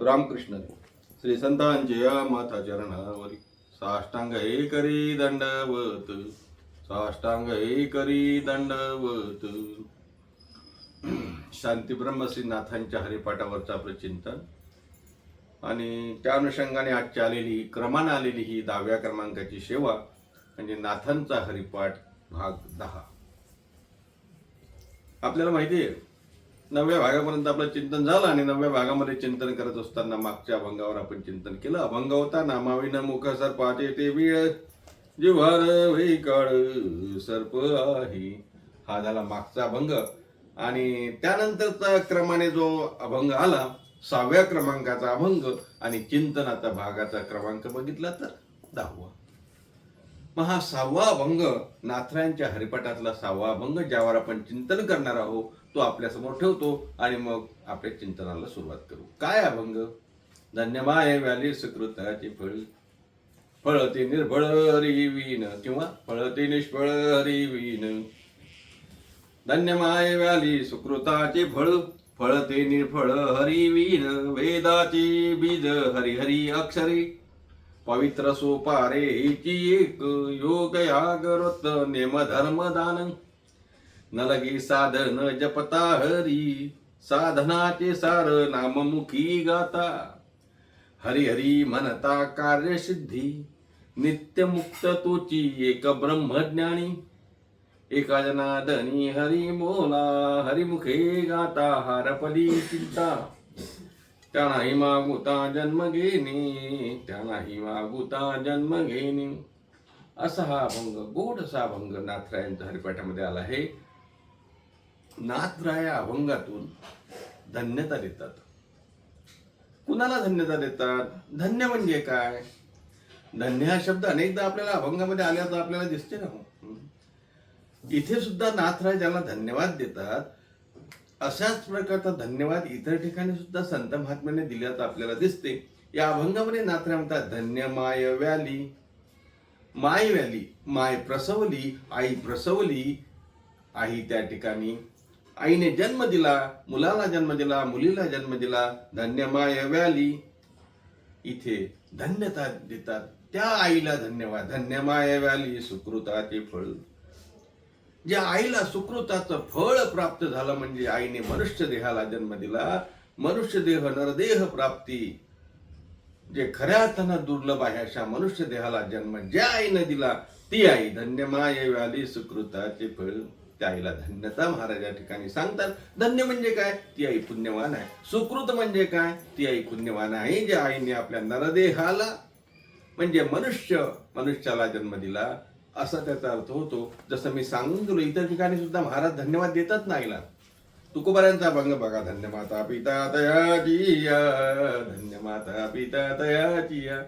रामकृष्ण श्री संतांच्या माता चरणावरी साष्टांग हे करी दंडवत, साष्टांग हे करी दंडवत. शांती ब्रह्म श्रीनाथांच्या हरिपाठावरचं आपलं चिंतन आणि त्या अनुषंगाने आजची आलेली क्रमानं आलेली ही 10व्या क्रमांकाची सेवा म्हणजे नाथांचा हरिपाठ भाग 10. आपल्याला माहिती आहे 9व्या भागापर्यंत आपलं चिंतन झालं आणि 9व्या भागामध्ये चिंतन करत असताना मागच्या अभंगावर आपण चिंतन केलं. अभंग होता नामाविन मुख सर्पाचे ते विळ, जिव्हार वे काळ सर्प आहे. हा झाला मागचा अभंग. आणि त्यानंतरचा क्रमाने जो अभंग आला 6व्या क्रमांकाचा अभंग आणि चिंतनाचा भागाचा क्रमांक बघितला तर 10वा. मग हा 6वा अभंग नाथरायांच्या हरिपाठातला 6वा अभंग ज्यावर आपण चिंतन करणार आहोत तो आपल्या समोर ठेवतो आणि मग आपल्या चिंतनाला सुरुवात करू. काय अभंग? धन्यमाय व्याली सुकृताचे फळ, फळते निर्फळ हरिवीन किंवा फळते निष्फळ हरिवीन. धन्यमाय व्याली सुकृताचे फळ, फळते निर्फळ हरिवीन. वेदाची बीज हरिहरी अक्षरे, पवित्र सोपारे हिची एक. योग याग व्रत नेम धर्म दान, न लगे साधन जपता हरी. साधनाचे सार नाममुखी गाता, हरी हरी म्हणता कार्यसिद्धी. नित्य मुक्त तोची एक ब्रह्मज्ञानी, एका जनादनी हरी मोला. हरिमुखे गाता हारपली चिंता, त्या नाही मागुता जन्म घेणे, त्या नाही मागुता जन्म घेणे. असा हा अभंग, गोड असा अभंग नाथरायांच्या हरिपाठामध्ये आला आहे. नाथराय अभंगातून धन्यता देतात. कुणाला धन्यता देतात? धन्य म्हणजे काय? धन्य हा शब्द अनेकदा आपल्याला अभंगामध्ये आल्याचं आपल्याला दिसते ना. इथे सुद्धा नाथराय ज्याला धन्यवाद देतात अशाच प्रकारचा धन्यवाद इतर ठिकाणी सुद्धा संत महात्म्याने दिल्याचं आपल्याला दिसते. या अभंगामध्ये नाथराय म्हणतात धन्य माय व्याली. माय व्याली, माय प्रसवली, आई प्रसवली. आई त्या ठिकाणी आईने जन्म दिला, मुलाला जन्म दिला, मुलीला जन्म दिला. धन्य माय व्याली. इथे धन्यता देतात त्या आईला धन्यवाद. धन्य माय व्याली सुकृताचे फळ. ज्या आईला सुकृताचं फळ प्राप्त झालं म्हणजे आईने मनुष्य देहाला जन्म दिला. मनुष्य देह नरदेह प्राप्ती, जे खऱ्या अर्थानं दुर्लभ आहे अशा मनुष्य देहाला जन्म ज्या आईने दिला ती आई धन्य माय व्याली सुकृताचे फळ. त्या आईला धन्यता महाराज या ठिकाणी सांगतात. धन्य म्हणजे काय? ती आई पुण्यवान आहे. सुकृत म्हणजे काय? ती आई पुण्यवान आहे ज्या आईने आपल्या नरदेहाला म्हणजे मनुष्याला जन्म दिला असा त्याचा अर्थ होतो. जसं मी सांगून दिलो इतर ठिकाणी सुद्धा महाराज धन्यवाद देतात ना आईला. तुकोबाऱ्यांचा अभंग बघा. धन्य माता पिता तयाची या, धन्य माता पिता तयाची या.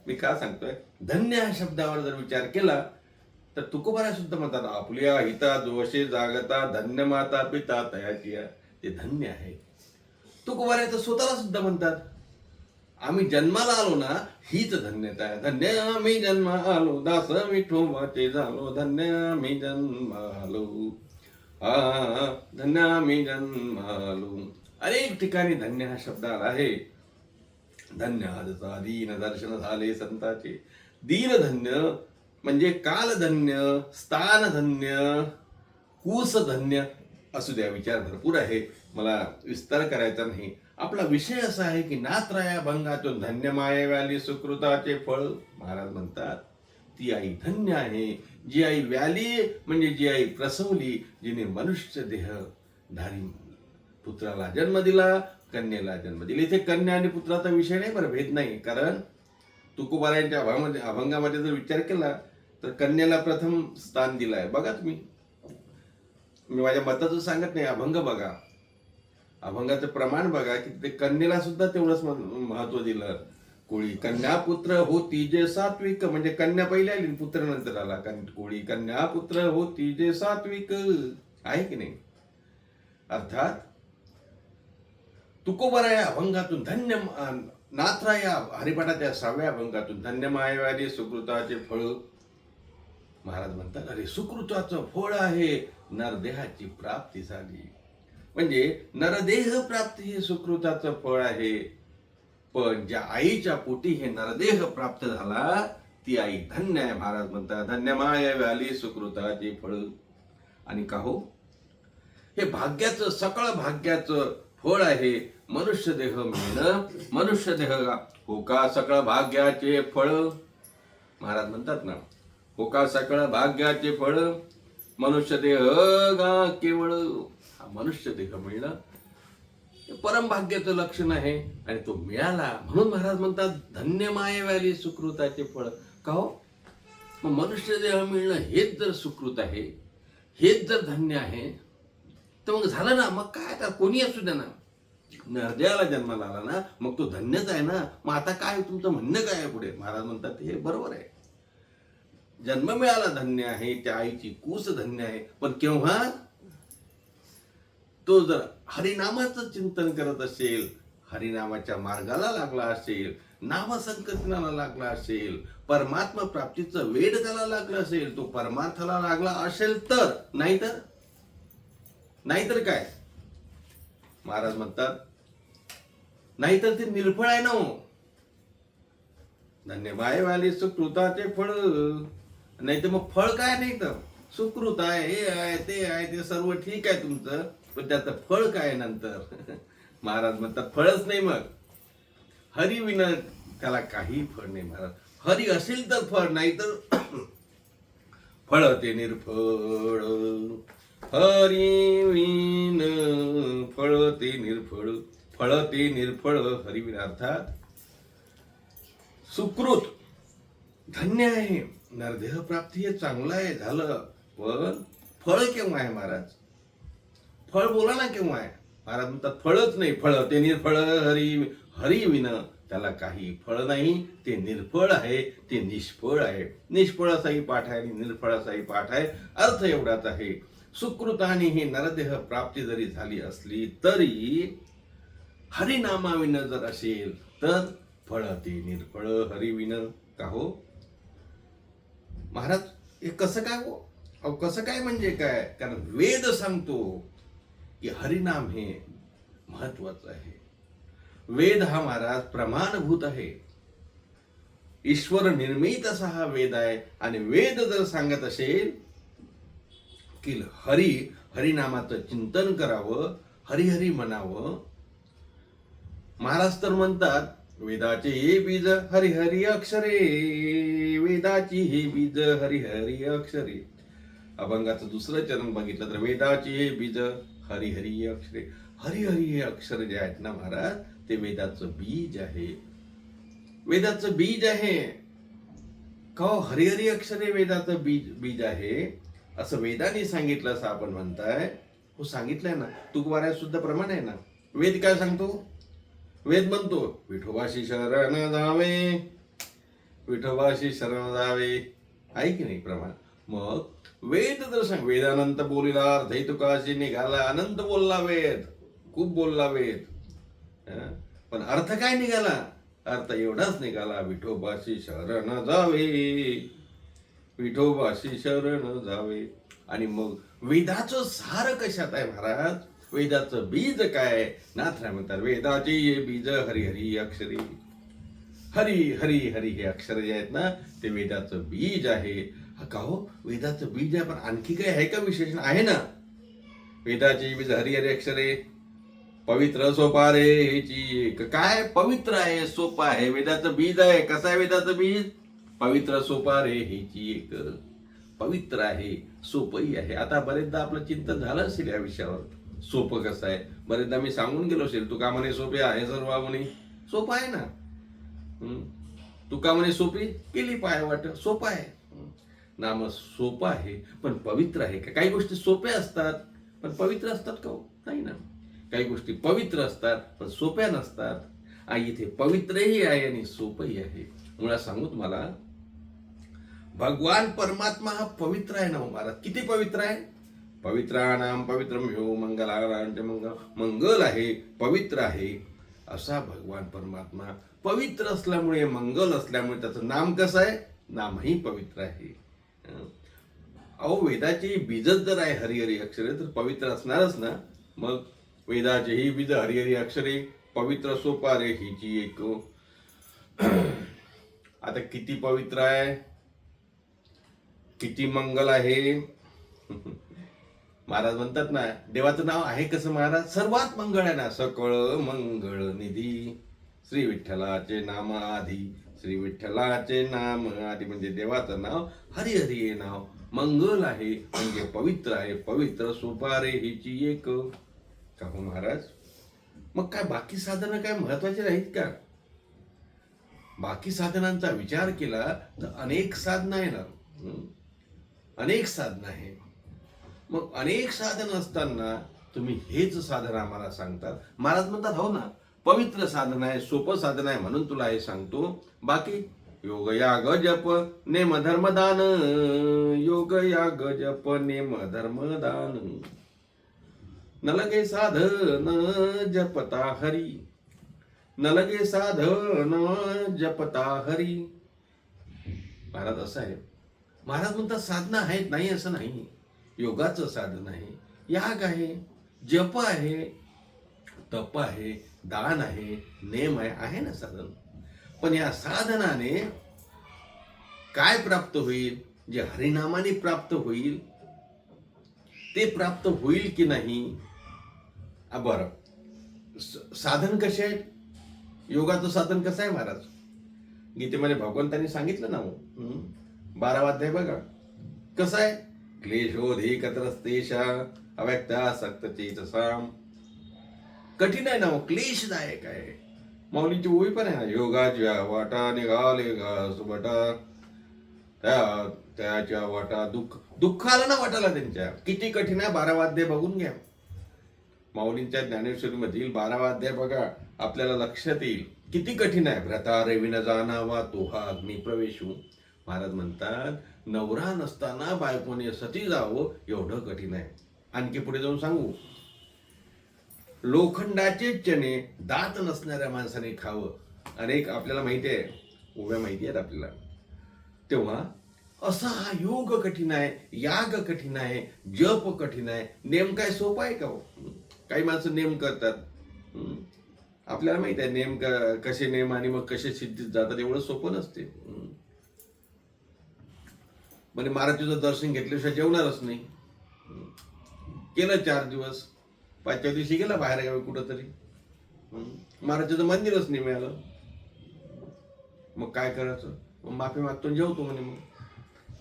मी का सांगतोय? धन्य या शब्दावर जर विचार केला तर तुकोबाऱ्या सुद्धा म्हणतात आपल्या हिता दोषे जागता, धन्य माता पिता तयाची या. ते धन्य आहे. तुकोबाऱ्या तर स्वतःला सुद्धा म्हणतात आम्ही जन्माला आलो ना हीच धन्यता आहे. धन्य आम्ही जन्म आलो, दास विठोबाचे झालो. धन्य आम्ही जन्म आलो, धन्य आम्ही जन्म आलो. अनेक ठिकाणी धन्य हा शब्द आला आहे. धन्य आजचा दीन दर्शन झाले संताचे. दीन धन्य म्हणजे काल धन्य, स्थान धन्य, कूस धन्य. असू द्या, विचार भरपूर आहे, मला विस्तार करायचा नाही. आपला विषय असा आहे की नाथराया अभंगातून धन्य माय व्याली सुकृताचे फळ. महाराज म्हणतात ती आई धन्य आहे जी आई व्याली म्हणजे जी आई प्रसवली, जिने मनुष्य देह धारी पुत्राला जन्म दिला, कन्येला जन्म दिला. इथे कन्या आणि पुत्राचा विषय नाही, बरं भेद नाही. कारण तुकोबाऱ्यांच्या अभंगामध्ये जर विचार केला तर कन्याला प्रथम स्थान दिलाय. बघा तुम्ही, मी माझ्या मताचं सांगत नाही, अभंग बघा, अभंगाचं प्रमाण बघा की ते कन्येला सुद्धा तेवढंच महत्व दिलं. कोळी कन्या पुत्र होती जे सात्विक, म्हणजे कन्या पहिले आली पुत्र नंतर आला. कोळी कन्या पुत्र होती जे सात्विक आहे की नाही. अर्थात तुकोबारा या अभंगातून धन्य नाथराय या हरिपाठाच्या 6व्या अभंगातून धन्य माय व्याली सुकृताचे फळ. महाराज म्हणतात अरे सुकृताचं फळ आहे नरदेहाची प्राप्ती झाली. म्हणजे नरदेह प्राप्ती हे सुकृताचं फळ आहे. पण ज्या आईच्या पोटी हे नरदेह प्राप्त झाला ती आई धन्य आहे. महाराज म्हणतात धन्य माय व्याली सुकृताचे फळ. आणि का हो, हे भाग्याचं सकळ भाग्याचं फळ आहे मनुष्य देह मिळणं. मनुष्य देह हो का सकळ भाग्याचे फळ. महाराज म्हणतात ना, हो का सकळ भाग्याचे फळ मनुष्य देह गा केवळ. हा मनुष्य देह मिळणं परम भाग्याचं लक्षण आहे आणि तो मिळाला म्हणून महाराज म्हणतात धन्य माये व्याली सुकृताचे फळ. का हो, मग मनुष्य देह मिळणं हेच जर सुकृत आहे, हेच जर धन्य आहे, तर मग झालं ना. मग काय आता कोणी असू द्या ना, नरदेहाला जन्माला आला ना, मग तो धन्यच आहे ना. मग आता काय तुमचं म्हणणं काय आहे पुढे. महाराज म्हणतात हे बरोबर आहे, जन्म मिळाला धन्य आहे, त्या आईची कूस धन्य आहे. पण केव्हा तो जर हरिनामाचं चिंतन करत असेल, हरिनामाच्या मार्गाला लागला असेल, नामसंकीर्तनाला लागला असेल, परमात्मा प्राप्तीचं वेड त्याला लागलं असेल, तो परमार्थाला लागला असेल तर. नाहीतर काय. महाराज म्हणतात नाहीतर ते निर्फळ आहे ना हो. धन्य मायवाली सुकृताचे फळ. नाही तर मग फळ काय नाही, तर सुकृत आहे, हे आहे, ते आहे, ते सर्व ठीक आहे तुमचं, पण त्याचं फळ काय नंतर. महाराज म्हणतात फळच नाही. मग हरी विना त्याला काही फळ नाही. महाराज हरी असेल तर फळ, नाही तर फळ ते निर्फळ. हरी विन फळ ते निर्फळ. फळ ते निर्फळ हरी विना. अर्थात सुकृत धन्य आहे, नरदेह प्राप्ती हे चांगलं आहे, झालं. पण फळ केव्हा आहे महाराज. फळ बोला ना केव्हा आहे. महाराज म्हणतात फळच नाही. फळ ते निर्फळ. हरी विन त्याला काही फळ नाही, ते निर्फळ आहे, ते निष्फळ आहे. निष्फळ असाही पाठ आहे आणि निर्फळ असाही पाठ आहे. अर्थ एवढाच आहे, सुकृताने ही नरदेह प्राप्ती जरी झाली असली तरी हरिनामाविन जर असेल तर फळ ते निर्फळ हरिविन. का हो महाराज हे कसं काय हो. अहो कसं काय म्हणजे काय. कारण वेद सांगतो की हरिनाम हे महत्वाचं आहे. वेद हा महाराज प्रमाणभूत आहे, ईश्वर निर्मित असा हा वेद आहे. आणि वेद जर सांगत असेल की हरिनामाचं चिंतन करावं, हरिहरी म्हणावं. महाराज तर म्हणतात वेदाचे हे बीज हरिहरी अक्षरे. वेदाची हे बीज हरिहरी अक्षरे. अभंगाचं दुसरं चरण बघितलं तर वेदाची हे बीज हरिहरी अक्षरे. हरिहरी हे अक्षर जे आहेत ना महाराज, ते वेदाचं बीज आहे. वेदाचं बीज आहे. का हरिहरी अक्षरे वेदाचं बीज आहे असं वेदाने सांगितलं असं आपण म्हणताय. हो सांगितलंय ना. तुकवाऱ्यात सुद्धा प्रमाण आहे ना. वेद काय सांगतो. वेद म्हणतो विठोबाशी शरण जावे, विठोबाशी शरण जावे. आहे की नाही प्रमाण. मग वेद जर सांग वेदानंत बोलिला अर्धई तुकाशी निघाला. अनंत बोलला वेद, खूप बोलला वेद. पण अर्थ काय निघाला. अर्थ एवढाच निघाला विठोबाशी शरण जावे, विठोबाशी शरण जावे. आणि मग वेदाचं सार कशात आहे महाराज. वेदाचं बीज काय. नाथराय म्हणतात वेदाचे ये बीज हरिहरी अक्षरी. हरी हरी हरी हे अक्षर जे आहेत ना ते वेदाचं बीज आहे. का हो वेदाचं बीज आहे, पण आणखी काय आहे का विशेषण आहे ना. वेदाचे बीज हरिहरी अक्षरे पवित्र सोपा रे हेची. काय पवित्र आहे, सोपा आहे. वेदाचं बीज आहे. कसं आहे वेदाचं बीज. पवित्र सोपा रे हेची एक. पवित्र आहे, सोपही आहे. आता बरेचदा आपलं चिंतन झालं असेल या विषयावर. सोपं कसं आहे. बरेचदा मी सांगून गेलो असेल. तुका म्हणे सोपे आहे सर्व म्हणे. सोपं आहे ना. तुका म्हणे सोपी केली पाय वाट. सोपं आहे. नाम सोपं आहे पण पवित्र आहे का. काही गोष्टी सोप्या असतात पण पवित्र असतात का हो. नाही ना. काही गोष्टी पवित्र असतात पण सोप्या नसतात. आणि इथे पवित्रही आहे आणि सोपही आहे. मुळात सांगू तुम्हाला, भगवान परमात्मा हा पवित्र आहे ना महाराज. किती पवित्र आहे. पवित्राणाम पवित्रम्यो मंगलानांच मंगल आहे, पवित्र आहे असा भगवान परमात्मा. पवित्र असल्यामुळे, मंगल असल्यामुळे त्याचं नाम कसं आहे. नामही पवित्र आहे. अहो वेदाची बीजच जर आहे हरिहरी अक्षरे तर पवित्र असणारच ना. मग वेदाचेही बीज हरिहरी अक्षरे पवित्र सोपा रे हिची एक. आता किती पवित्र आहे, किती मंगल आहे. महाराज म्हणतात ना, देवाचं नाव आहे कसं महाराज, सर्वात मंगळ आहे ना. सकळ मंगळ निधी श्री विठ्ठलाचे नाम आधी, श्री विठ्ठलाचे नाम आधी. म्हणजे देवाचं नाव हरी हरी हे नाव मंगल आहे, म्हणजे पवित्र आहे. पवित्र सोपारे हिची एक. का हो महाराज, मग काय बाकी साधनं काय महत्वाची नाहीत का? बाकी साधनांचा विचार केला तर अनेक साधनं आहे ना, अनेक साधनं आहे. मग अनेक साधन असताना तुम्ही हेच साधन आम्हाला सांगतात. महाराज म्हणतात हो ना, पवित्र साधन आहे, सोपं साधन आहे म्हणून तुला हे सांगतो. बाकी योग याग जप नेम धर्मदान, योग याग जप नेम धर्मदान, न लगे साधन जपता हरी, न लगे साधन जपता हरी. महाराज असं आहे. महाराज म्हणतात साधना आहेत, नाही असं नाही. योगाचं साधन आहे, याग आहे, जप आहे, तप आहे, दान आहे, नेम आहे ना साधन. पण या साधनाने काय प्राप्त होईल, जे हरिनामाने प्राप्त होईल ते प्राप्त होईल की नाही. बरं, साधन कसे आहेत, योगाचं साधन कसं आहे महाराज. गीतेमध्ये भगवंतांनी सांगितलं ना, 12वा अध्याय बघा कसं आहे. क्लेशोधिकतरस्तेषा अव्यक्तासक्त चेतसाम. कठीण आहे ना, क्लेशदायक आहे. माऊलीची ओळी पण आहे ना, योगाच्या वाटा निघाले सुबटा, त्याच्या वाटा दुःख आलं ना वाटाला त्यांच्या. किती कठीण आहे 12वा अध्याय बघून घ्या. माऊलींच्या ज्ञानेश्वरी मधील 12वा अध्याय बघा, आपल्याला लक्षात येईल किती कठीण आहे. व्रता रेविन जाणावा तोहा अग्नी प्रवेशू. महाराज म्हणतात नवरा नसताना बायकोने सती जावं एवढं कठीण आहे. आणखी पुढे जाऊन सांगू, लोखंडाचे चणे दात नसणाऱ्या माणसाने खावं. अनेक आपल्याला माहिती आहे, उभ्या माहिती आहेत आपल्याला. तेव्हा असा हा योग कठीण आहे, याग कठीण आहे, जप कठीण आहे. नेम काय सोपा आहे का हो? काही माणसं नेम करतात, आपल्याला माहित आहे नेम कसे नेम आणि मग कसे सिद्धीत जातात. एवढं सोपं नसते. म्हणजे महाराजांचं दर्शन घेतल्याशिवाय जेवणारच नाही. केलं 4 दिवस, 5व्या दिवशी गेला बाहेर गावी कुठंतरी, महाराजांचं मंदिरच नाही मिळालं. मग काय करायचं, मग माफी मागतो जेवतो म्हणे. मग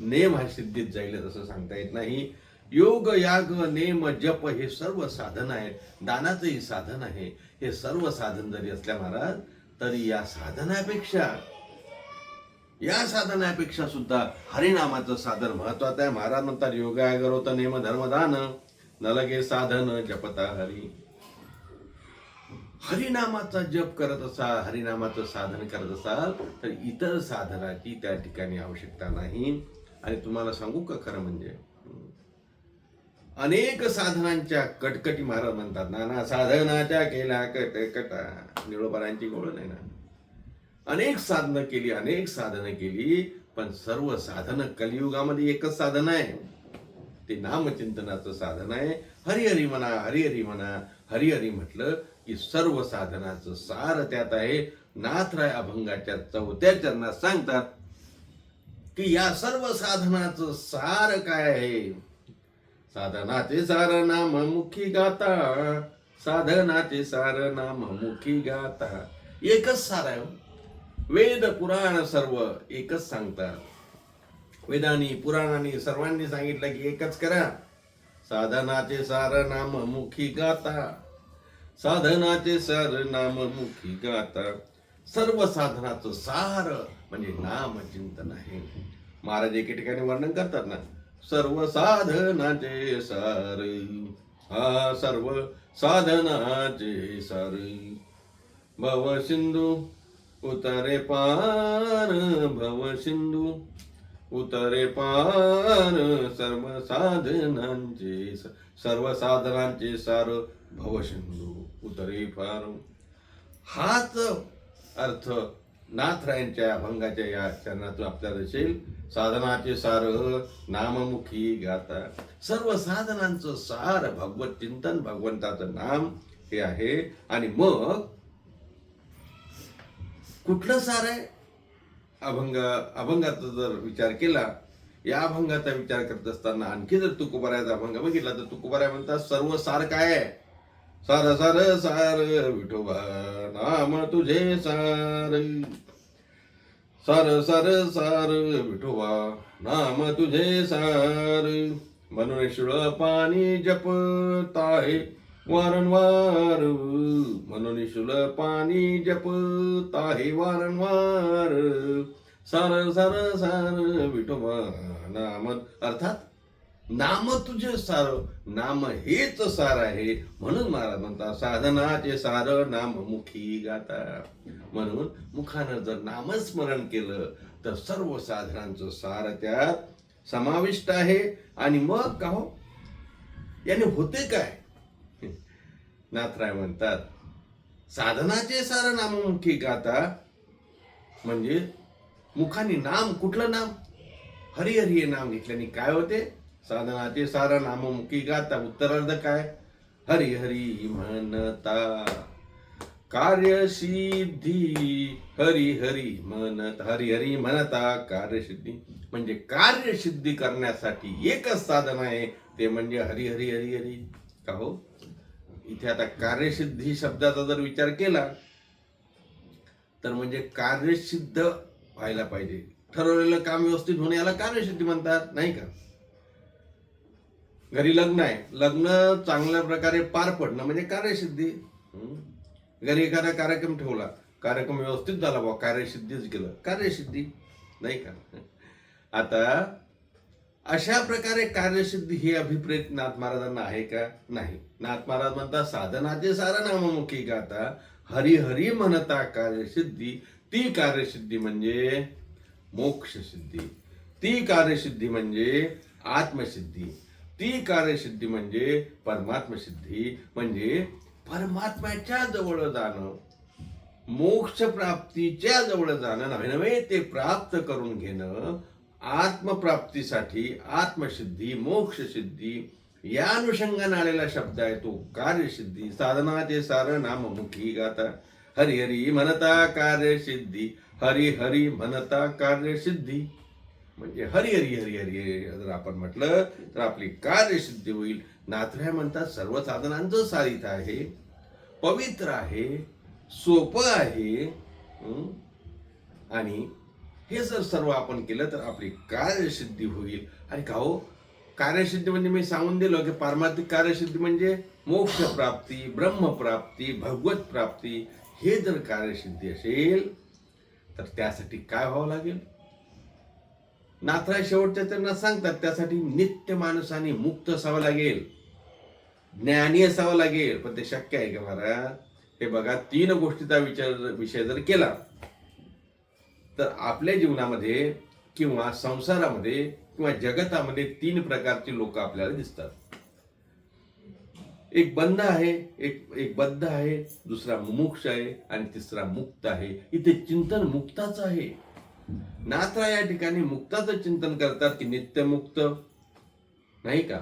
नेम हा सिद्धीत जाईल असं सांगता येत नाही. योग याग नेम जप हे सर्व साधन आहेत. दानाचंही साधन आहे. हे सर्व साधन जरी असल्या महाराज, तरी या साधनापेक्षा सुद्धा हरिनामाचं साधन महत्वाचं आहे. महाराज म्हणतात योगागरोत नेम धर्मदान, न लगे साधन जपता हरी. हरिनामाचा जप करत असाल, हरिनामाचं साधन करत असाल तर इतर साधनाची त्या ठिकाणी आवश्यकता नाही. आणि तुम्हाला सांगू का, खरं म्हणजे अनेक साधनांच्या कटकटी महाराज म्हणतात, नाना साधनाच्या केल्या कटकटा. निळोबारांची गोळ नाही ना. अनेक साधनं केली, पण सर्व साधनं कलियुगामध्ये एकच साधन आहे, ते नामचिंतनाचं साधन आहे. हरिहरी म्हणा, हरिहरी म्हणा. हरिहरी म्हटलं की सर्व साधनाचं सार त्यात आहे. नाथराय अभंगाच्या 4थ्या चरणात सांगतात की या सर्व साधनाचं सार काय आहे. साधनाचे सार नाम मुखी गाता, साधनाचे सार नाम मुखी गाता. एकच सार आहे. वेद पुराण सर्व एकच सांगतात. वेदांनी पुराणांनी सर्वांनी सांगितलं की एकच करा. साधनाचे सार नाम मुखी गाता, साधनाचे सार नाम मुखी गाता. सर्व साधनाचं सार म्हणजे नाम चिंतन आहे. महाराज एके ठिकाणी वर्णन करतात ना, सर्व साधनाचे सार, हा सर्व साधनाचे सार. भव सिंधू उतरे पार, भव सिंधू उतरे पार. सर्व साधनांचे सार भव सिंधू उतरे पार. हाच अर्थ नाथरायांच्या अभंगाच्या या चरणातून आपल्याला दिसेल. साधनाचे सार नाममुखी गाता. सर्व साधनांचं सार भगवत चिंतन, भगवंताचं नाम हे आहे. आणि मग कुठलं सार आहे? अभंगाचा जर विचार केला, या अभंगाचा विचार करत असताना आणखी जर तुकोबारायाचा अभंग बघितला तर तुकोबाराय म्हणतात सर्व सार काय आहे? सार सार सार विठोबा नाम तुझे सार, सार सार सार विठोबा नाम तुझे सार, म्हणून शिळ पाणी जपत आहे वारंवार, म्हणून शिळ पाणी जपत आहे वारंवार, सार सार सार विठोबा नाम. अर्थात नाम तुझे सार, नाम हेच सार आहे. म्हणून महाराज म्हणतात साधनाचे सार नाम मुखी गाता. म्हणून मुखानं जर नामस्मरण केलं तर सर्व साधनांचं सार त्यात समाविष्ट आहे. आणि मग का हो, याने होते काय? नाथराय म्हणतात साधनाचे सार नाममुखी गाता, म्हणजे मुखाने नाम, कुठलं नाम? हरी हरी हे नाम घेतल्याने काय होते? साधनाचे सार नाममुखी गाता. उत्तरार्ध काय? हरी हरी म्हणता कार्यसिद्धी, हरी हरी म्हणत, हरी हरी म्हणता कार्यसिद्धी. म्हणजे कार्यसिद्धी करण्यासाठी एकच साधन आहे, ते म्हणजे हरी हरी हरी हरी. का हो, इथे आता कार्यसिद्धी शब्दाचा जर विचार केला तर म्हणजे कार्यसिद्ध व्हायला पाहिजे. ठरवलेलं काम व्यवस्थित होणे याला कार्यसिद्धी म्हणतात, नाही का? घरी लग्न आहे, लग्न चांगल्या प्रकारे पार पडणं म्हणजे कार्यसिद्धी. घरी एखादा कार्यक्रम ठेवला, कार्यक्रम व्यवस्थित झाला, बा कार्यसिद्धीच केलं, कार्यसिद्धी, नाही का? आता अशा प्रकारे कार्यसिद्धी ही अभिप्रेत नाथ महाराजांना आहे का? नाही. नाथ महाराज म्हणतात साधनाचे सार नाममुखी गाता, हरी हरी म्हणता कार्यसिद्धी. ती कार्यसिद्धी म्हणजे मोक्ष सिद्धी, ती कार्यसिद्धी म्हणजे आत्मसिद्धी, ती कार्यसिद्धी म्हणजे परमात्म सिद्धी. म्हणजे परमात्म्याच्या जवळ जाणं, मोक्ष प्राप्तीच्या जवळ जाणं नव्हे, ते प्राप्त करून घेणं. आत्मप्राप्तीसाठी आत्मसिद्धी, मोक्षसिद्धी या अनुषंगाने आलेला शब्द आहे तो कार्यसिद्धी. साधनाचे सार नाममुखी गाता, हरी हरी म्हणता कार्यसिद्धी, हरी हरी म्हणता कार्यसिद्धी. म्हणजे हरी हरी हरी हरी जर आपण म्हटलं तर आपली कार्यसिद्धी होईल. नाथराय म्हणतात सर्व साधनांचं सारित आहे, पवित्र आहे, सोपं आहे. आणि हे जर सर्व आपण केलं तर आपली कार्यसिद्धी होईल. आणि का हो, कार्यसिद्धी म्हणजे मी सांगून दिलं की पारमार्थिक कार्यसिद्धी म्हणजे मोक्ष प्राप्ती, ब्रह्मप्राप्ती, भगवत प्राप्ती. हे जर कार्यसिद्धी असेल तर त्यासाठी काय व्हावं लागेल? नाथराय शेवटच्या त्यांना सांगतात त्यासाठी नित्य माणसाने मुक्त असावं लागेल, ज्ञानी असावं लागेल. पण ते शक्य आहे का महाराज? हे बघा, 3 गोष्टीचा विषय जर केला तर आपल्या जीवनामध्ये किंवा संसारामध्ये किंवा जगतामध्ये 3 प्रकारची लोक आपल्याला दिसतात. एक बंध आहे, एक बद्ध आहे, दुसरा मुमुक्ष आहे आणि तिसरा मुक्त आहे. इथे चिंतन मुक्ताचं आहे. नाथराय या ठिकाणी मुक्ताचं चिंतन करतात की नित्यमुक्त, नाही का?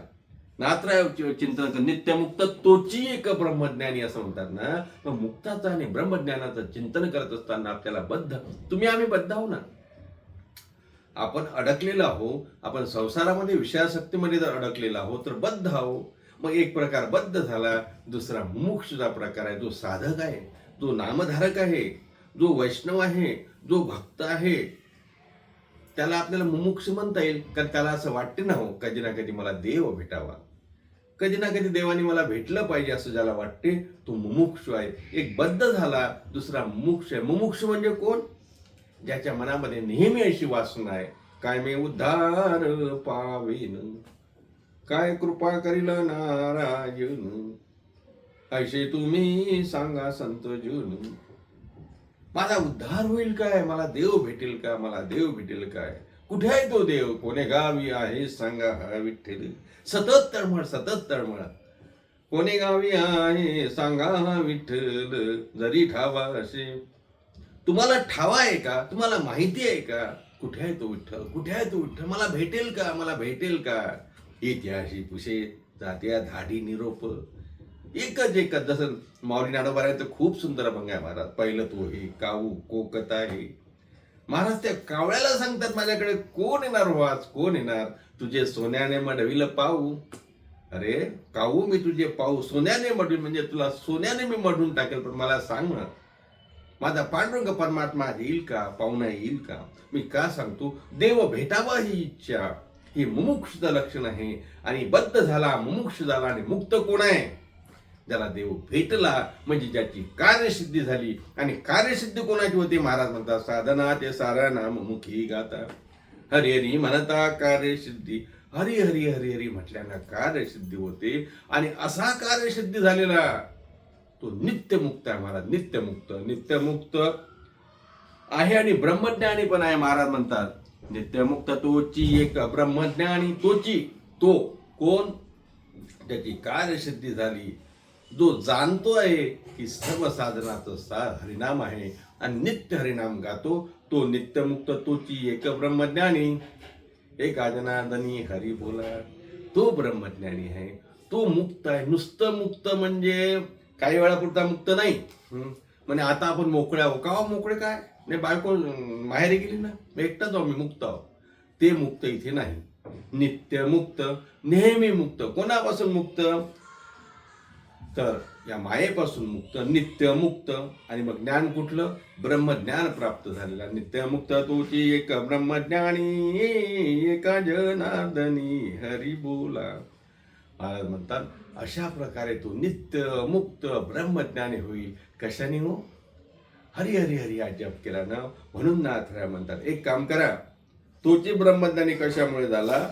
नाथराय चिंतन नित्यमुक्त तोची एक ब्रह्मज्ञानी असं म्हणतात ना. मग मुक्ताचं आणि ब्रह्मज्ञानाचं चिंतन करत असताना आपल्याला बद्ध, तुम्ही आम्ही बद्ध आहो ना. आपण अडकलेलो आहो, आपण संसारामध्ये विषयासक्तीमध्ये जर अडकलेला आहो तर बद्ध आहो. मग एक प्रकार बद्ध झाला, दुसरा मुमुक्षुचा प्रकार आहे, जो साधक आहे, जो नामधारक आहे, जो वैष्णव आहे, जो भक्त आहे, त्याला आपल्याला मुमुक्ष म्हणता येईल. कारण त्याला असं वाटते ना, हो कधी ना कधी मला देव भेटावा, कधी ना कधी देवाने मला भेटलं पाहिजे असं ज्याला वाटते तो मुमुक्षु आहे. एक बद्ध झाला, दुसरा मुमुक्ष आहे. मुमुक्ष म्हणजे कोण? ज्याच्या मनामध्ये नेहमी अशी वासना आहे, काय मी उद्धार पावेन, काय कृपा करील नारायण, ऐसे तुम्ही सांगा संत जन. माझा उद्धार होईल काय? मला देव भेटेल का? मला देव भेटेल काय? कुठे आहे तो देव? कोणे गावी आहे सांगा हा विठ्ठल. सतत तळमळ, सतत तळमळ. कोणे गावी आहे सांगा हा विठ्ठल, जरी ठावा असे. तुम्हाला ठावा आहे का? तुम्हाला माहिती आहे का? कुठे आहे तो विठ्ठल? कुठे आहे तो विठ्ठल? मला भेटेल का? मला भेटेल का? इतिहासी पुसे जात्या धाडी निरोप. एकच जसं माऊली नाडोबारायचं खूप सुंदर अभंग आहे महाराज. पहिलं तो हे काऊ कोकता आहे. महाराज त्या कावळ्याला सांगतात माझ्याकडे, कोण येणार हो आज, कोण येणार, तुझे सोन्याने मढविलं पाहू. अरे काऊ, मी तुझे पाहू सोन्याने मढून, म्हणजे तुला सोन्याने मी मढून टाकेल, पण मला सांग ना, माझा पांडुरंग परमात्मा येईल का, पाहुणा येईल का? मी का सांगतो, देव भेटावा ही इच्छा, ही मुमुक्षुचं लक्षण आहे. आणि बद्ध झाला, मुमुक्ष झाला, आणि मुक्त कोण आहे? ज्याला देव भेटला, म्हणजे ज्याची कार्यसिद्धी झाली. आणि कार्यसिद्धी कोणाची होती? महाराज म्हणतात, साधना ते सारा नाम मुखी गाता, हरी हरी म्हणता कार्यसिद्धी. हरी हरी हरी हरी म्हटल्यानं कार्यसिद्धी होते. आणि असा कार्यसिद्धी झालेला तो नित्यमुक्त आहे महाराज. नित्यमुक्त आहे आणि ब्रह्मज्ञानी पण आहे. महाराज म्हणतात नित्यमुक्त तोची एक ब्रह्मज्ञानी तोची. तो कोण? त्याची कार्यसिद्धी झाली, जो जाणतो आहे की सर्व साधनाचं हरिनाम आहे आणि नित्य हरिनाम गातो, तो नित्यमुक्त तोची एक ब्रह्मज्ञानी. एका जनार्दनी हरी बोला. तो ब्रह्मज्ञानी आहे, तो मुक्त आहे. नुसतं मुक्त म्हणजे काही वेळापुरता मुक्त नाही. म्हणजे आता आपण मोकळे आहो का? मोकळे काय नाही, बायको माहेरी गेली ना, एकटाच आहो, मी मुक्त आहो. ते मुक्त इथे नाही. नित्य मुक्त, नेहमी मुक्त. कोणापासून मुक्त? तर या मायेपासून मुक्त, नित्य मुक्त. आणि मग ज्ञान कुठलं? ब्रह्मज्ञान प्राप्त झालेला. नित्यमुक्त तोची एक ब्रह्मज्ञानी, एका जनार्दनी हरी बोला. महाराज म्हणतात अशा प्रकारे तो नित्य मुक्त ब्रह्मज्ञानी होईल. कशाने हो? हरी हरी हरी हा जप केल्यानं. म्हणून नाथराय म्हणतात एक काम करा, तोची ब्रह्मज्ञानी कशामुळे झाला?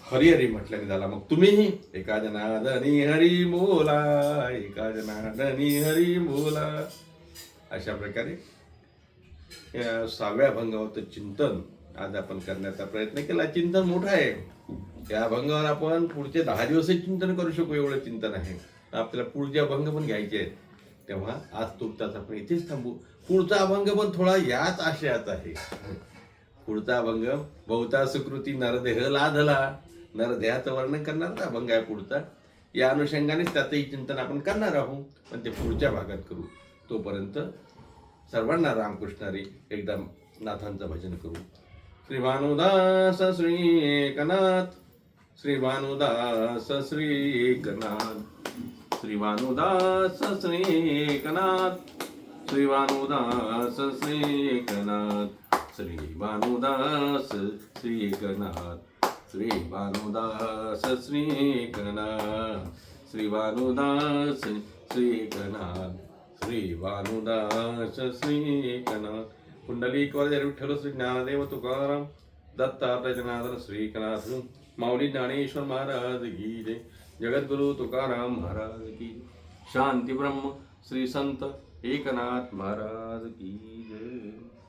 हरी हरी म्हटल्याने झाला. मग तुम्हीही एका जनार्दनी हरी बोला, एका जनार्दनी हरी बोला. अशा प्रकारे या 6व्या अभंगावरचं चिंतन आज आपण करण्याचा प्रयत्न केला. चिंतन मोठं आहे. या अभंगावर आपण पुढचे 10 दिवसही चिंतन करू शकू, एवढं चिंतन आहे. आपल्याला पुढचे अभंग पण घ्यायचे आहेत. तेव्हा आज तुर्तास आपण इथेच थांबू. पुढचा अभंग पण थोडा याच आशयाचा आहे. पुढचा अभंग बहुता सुकृती नरदेह लाधला, नरदेहाचं वर्णन करणारा अभंग आहे पुढचा. या अनुषंगानेच त्याचंही चिंतन आपण करणार आहोत, पण ते पुढच्या भागात करू. तोपर्यंत सर्वांना रामकृष्णारी. एकदा नाथांचं भजन करू. श्री भानुदास श्री एकनाथ, श्री भानुदास श्री एकनाथ, श्री भानुदास श्री एकनाथ, श्री भानुदास श्री एकनाथ, श्री भानुदास श्री एकनाथ, श्री भानुदास श्री एकनाथ, श्री भानुदास श्री एकनाथ, श्री भानुदास श्री एकनाथ. पुंडलिक वरद विठ्ठल श्री ज्ञानदेव तुकाराम, दत्तात्रय जनार्दन श्री एकनाथ, माऊली ज्ञानेश्वर महाराज की जय. जगद्गुरु तुकाराम महाराज की. शांती ब्रह्म श्री संत एकनाथ महाराज की जय.